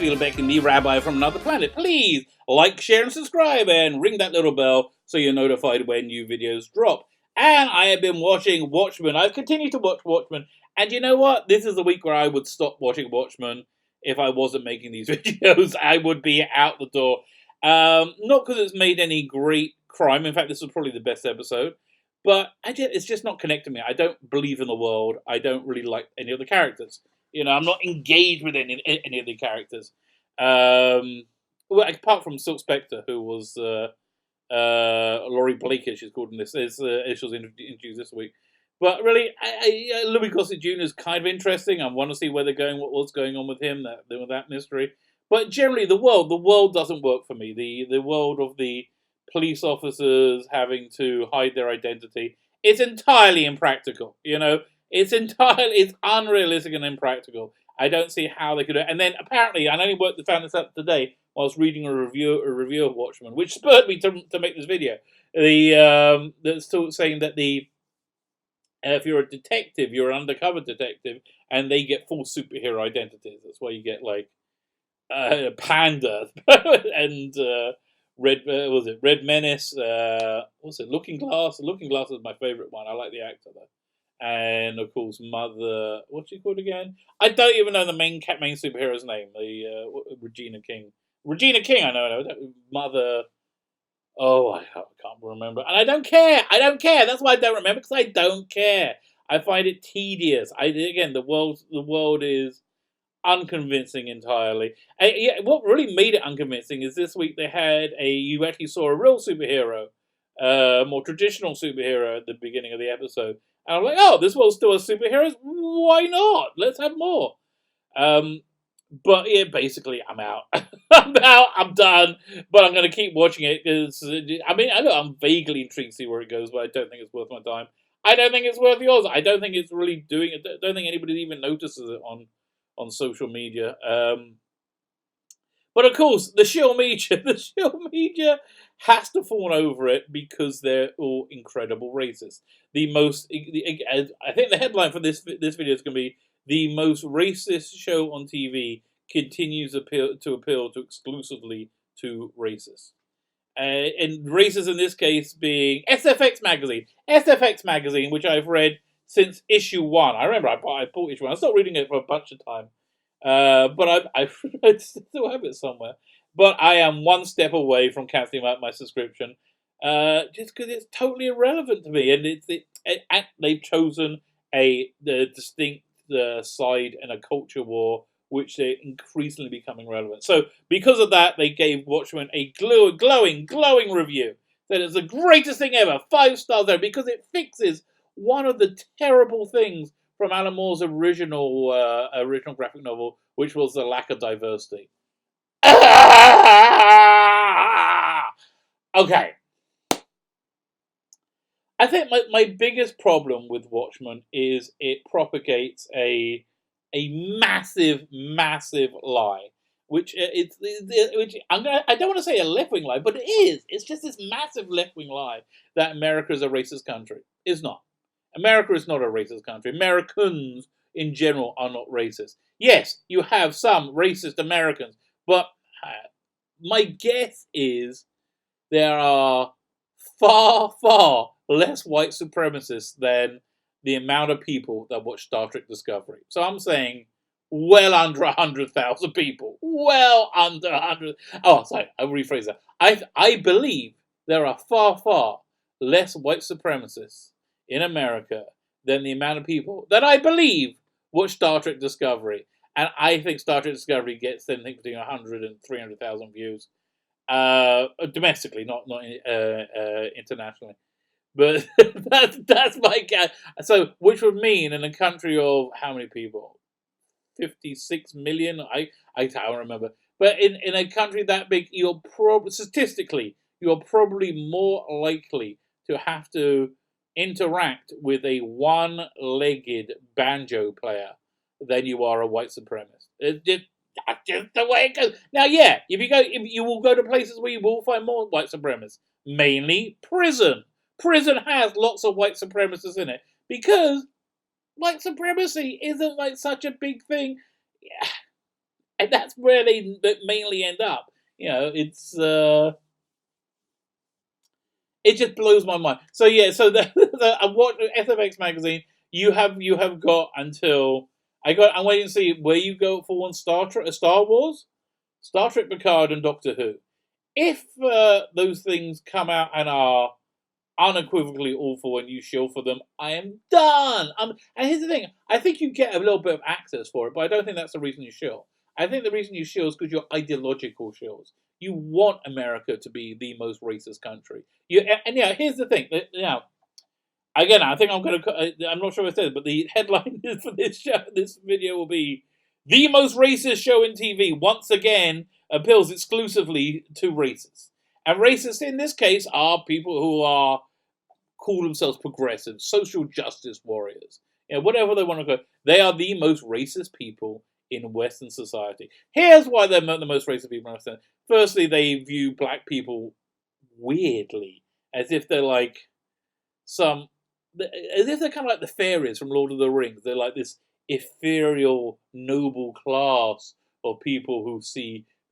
Spielbeck and the Rabbi from Another Planet. Please like, share, and subscribe, and ring that little bell so you're notified when new videos drop. And I have been watching Watchmen. I've continued to watch Watchmen. And you know what? This is the week where I would stop watching Watchmen if I wasn't making these videos. I would be out the door. Not because it's made any great crime. In fact, this was probably the best episode. But it's just not connecting me. I don't believe in the world. I don't really like any of the characters. You know, I'm not engaged with any of the characters. Well, apart from Silk Spectre, who was Laurie Blake, she's called in this. She was introduced this week. But really, Louis Gossett Jr. is kind of interesting. I want to see where they're going, what's going on with him, that mystery. But generally, the world doesn't work for me. The world of the police officers having to hide their identity, it's entirely impractical. You know, it's unrealistic and impractical. I don't see how they could do it. And then apparently, I only found this out today whilst reading a review of Watchmen, which spurred me to make this video. That's still saying that if you're a detective, you're an undercover detective, and they get full superhero identities. That's why you get like Panda and Red Menace. What's it? Looking Glass. Looking Glass is my favorite one. I like the actor though. And of course, Mother. What's she called again? I don't even know the main superhero's name. Regina King. Regina King. I know. Mother. Oh, I can't remember, and I don't care. That's why I don't remember, because I don't care. I find it tedious. The world is unconvincing entirely. And what really made it unconvincing is this week you actually saw a real superhero, more traditional superhero at the beginning of the episode. And I'm like, oh, this world still has superheroes? Why not? Let's have more. But yeah, basically, I'm out. I'm done. But I'm going to keep watching it because, I'm vaguely intrigued to see where it goes, but I don't think it's worth my time. I don't think it's worth yours. I don't think it's really doing it. I don't think anybody even notices it on social media. But of course, the shill media has to fawn over it because they're all incredible racists. I think the headline for this video is going to be: the most racist show on TV continues to appeal to exclusively to racists. And racists in this case being SFX magazine, which I've read since issue 1. I remember I bought issue 1. I stopped reading it for a bunch of time. But I still have it somewhere. But I am one step away from cancelling out my subscription, just because it's totally irrelevant to me, and they've chosen the distinct side in a culture war, which they're increasingly becoming relevant. So because of that, they gave Watchmen a glowing review. That it's the greatest thing ever, 5 stars there, because it fixes one of the terrible things from Alan Moore's original graphic novel, which was the lack of diversity. Okay. I think my biggest problem with Watchmen is it propagates a massive lie, which I don't want to say a left-wing lie, but it is. It's just this massive left-wing lie that America is a racist country. It's not. America is not a racist country. Americans in general are not racist. Yes, you have some racist Americans, but my guess is there are far less white supremacists than the amount of people that watch Star Trek Discovery. So I'm saying well under 100,000 people. Well under 100. Oh, sorry, I'll rephrase that. I believe there are far less white supremacists in America than the amount of people that I believe watch Star Trek Discovery. And I think Star Trek Discovery gets something between 100 and 300,000 views. Domestically, not internationally. But that's my guess. So, which would mean in a country of how many people? 56 million? I don't remember. But in a country that big, statistically, you're probably more likely to have to interact with a one-legged banjo player than you are a white supremacist. That's just the way it goes. Now, yeah, if you will go to places where you will find more white supremacists, mainly prison. Prison has lots of white supremacists in it because white supremacy isn't like such a big thing. and that's where they mainly end up. It just blows my mind. So yeah, so I watched SFX magazine. You have got until I'm waiting to see where you go for one Star Wars, Star Trek Picard, and Doctor Who. If those things come out and are unequivocally awful and you shill for them, I am done. And here's the thing: I think you get a little bit of access for it, but I don't think that's the reason you shill. I think the reason you shill is because you're ideological shills. You want America to be the most racist country. Here's the thing. Again, I think I'm going to. I'm not sure what it says, but the headline for this video will be the most racist show in TV. Once again, appeals exclusively to racists, and racists in this case are people who call themselves progressives, social justice warriors, whatever they want to go. They are the most racist people in Western society. Here's why they're the most racist people in Western. Firstly, they view black people weirdly, as if they're like as if they're kind of like the fairies from Lord of the Rings. They're like this ethereal, noble class of people who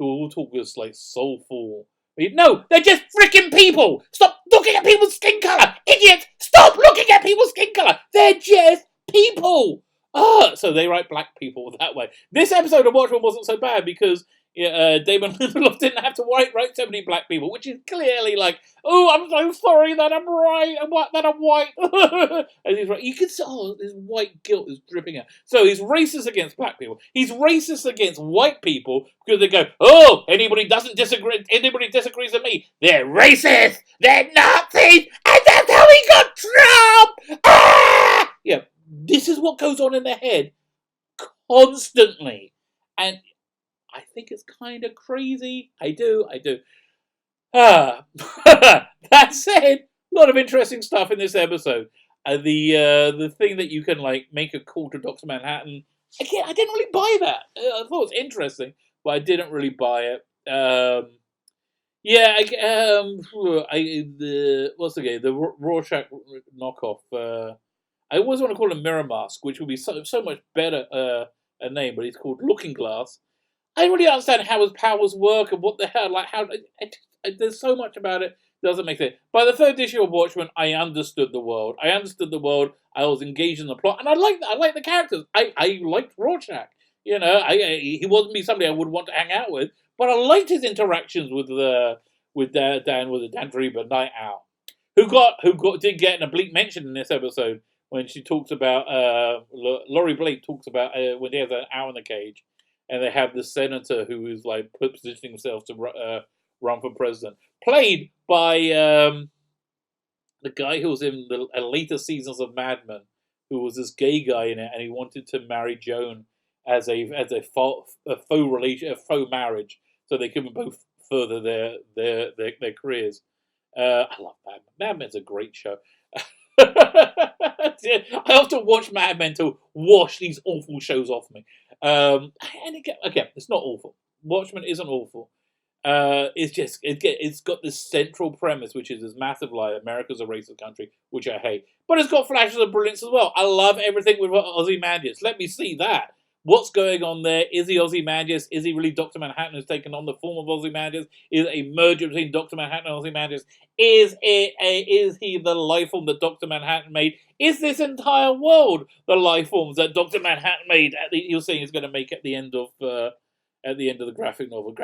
all talk this like soulful. No, they're just freaking people! Stop looking at people's skin colour! Idiots! Stop looking at people's skin colour! They're just people! So they write black people that way. This episode of Watchmen wasn't so bad because Damon Lindelof didn't have to write so many black people, which is clearly like, oh, I'm so sorry that I'm white. And he's right. You can see, this white guilt is dripping out. So he's racist against black people. He's racist against white people because they go, oh, anybody disagrees with me, they're racist, they're Nazis, and that's how he got Trump. Yeah, this is what goes on in their head constantly, and I think it's kind of crazy. I do. That said, a lot of interesting stuff in this episode. The thing that you can like make a call to Dr. Manhattan. Again, I didn't really buy that. I thought it was interesting, but I didn't really buy it. The Rorschach knockoff. I always want to call him Mirror Mask, which would be so much better a name, but he's called Looking Glass. I don't really understand how his powers work and what the hell, there's so much about it that doesn't make sense. By the third issue of Watchmen, I understood the world. I was engaged in the plot, and I liked the characters. I liked Rorschach. He wasn't me somebody I would want to hang out with, but I liked his interactions with Dan Driba, Night Owl, who did get an oblique mention in this episode when she talks about Laurie Blake talks about when he has an owl in the cage. And they have the senator who is like positioning himself to run for president, played by the guy who was in the later seasons of Mad Men, who was this gay guy in it, and he wanted to marry Joan as a faux marriage, so they could both further their careers. I love Mad Men. Mad Men's a great show. I often watch Mad Men to wash these awful shows off me. And again, it's not awful. Watchmen isn't awful. It's got this central premise, which is this massive lie: America's a racist country, which I hate. But it's got flashes of brilliance as well. I love everything with Ozymandias. Let me see that. What's going on there? Is he Ozymandias? Is he really Dr. Manhattan who's taken on the form of Ozymandias? Is it a merger between Dr. Manhattan and Ozymandias? Is he the life form that Dr. Manhattan made? Is this entire world the life forms that Dr. Manhattan made? You're saying he's going to make at the end of the graphic novel.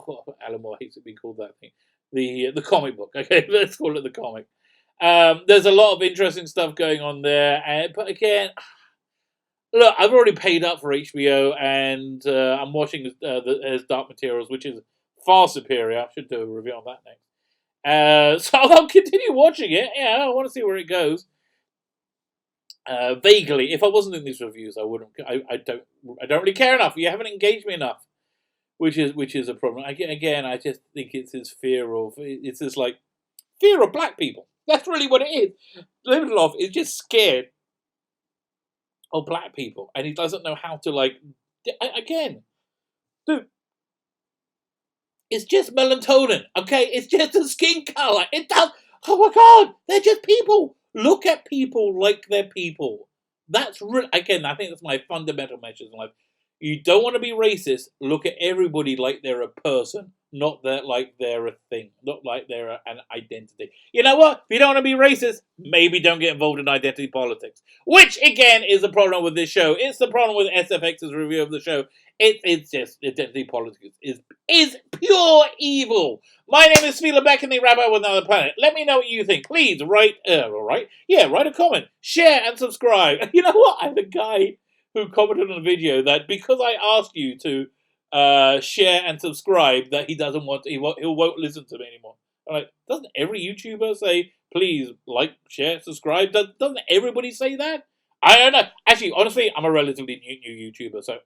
Oh, Alan Moore hates it being called that thing. The comic book. Okay, let's call it the comic. There's a lot of interesting stuff going on there, but again. Look, I've already paid up for HBO, and I'm watching his Dark Materials, which is far superior. I should do a review on that next. So I'll continue watching it. Yeah, I want to see where it goes. Vaguely, if I wasn't in these reviews, I wouldn't. I don't really care enough. You haven't engaged me enough, which is a problem. Again, I just think it's this fear of black people. That's really what it is. Lindelof is just scared of black people, and he doesn't know how to again, dude. It's just melatonin, okay? It's just a skin color. It does. Oh my god, they're just people. Look at people like they're people. That's real. Again, I think that's my fundamental message in life. You don't want to be racist. Look at everybody like they're a person, not that like they're a thing, not like they're an identity. You know what? If you don't want to be racist, maybe don't get involved in identity politics. Which again is the problem with this show. It's the problem with SFX's review of the show. It's just identity politics is pure evil. My name is Sfila Beck and the Rabbi with Another Planet. Let me know what you think. Please write a comment, share and subscribe. You know what? I'm the guy who commented on the video that because I asked you to share and subscribe, that he doesn't want to, he won't listen to me anymore. I'm like, doesn't every YouTuber say, please like, share, subscribe? Doesn't everybody say that? I don't know. Actually, honestly, I'm a relatively new YouTuber, so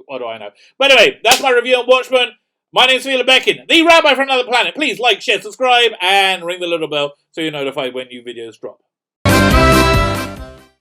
what do I know? But anyway, that's my review on Watchmen. My name's Sfila Beckin, the Rabbi from Another Planet. Please like, share, subscribe, and ring the little bell so you're notified when new videos drop.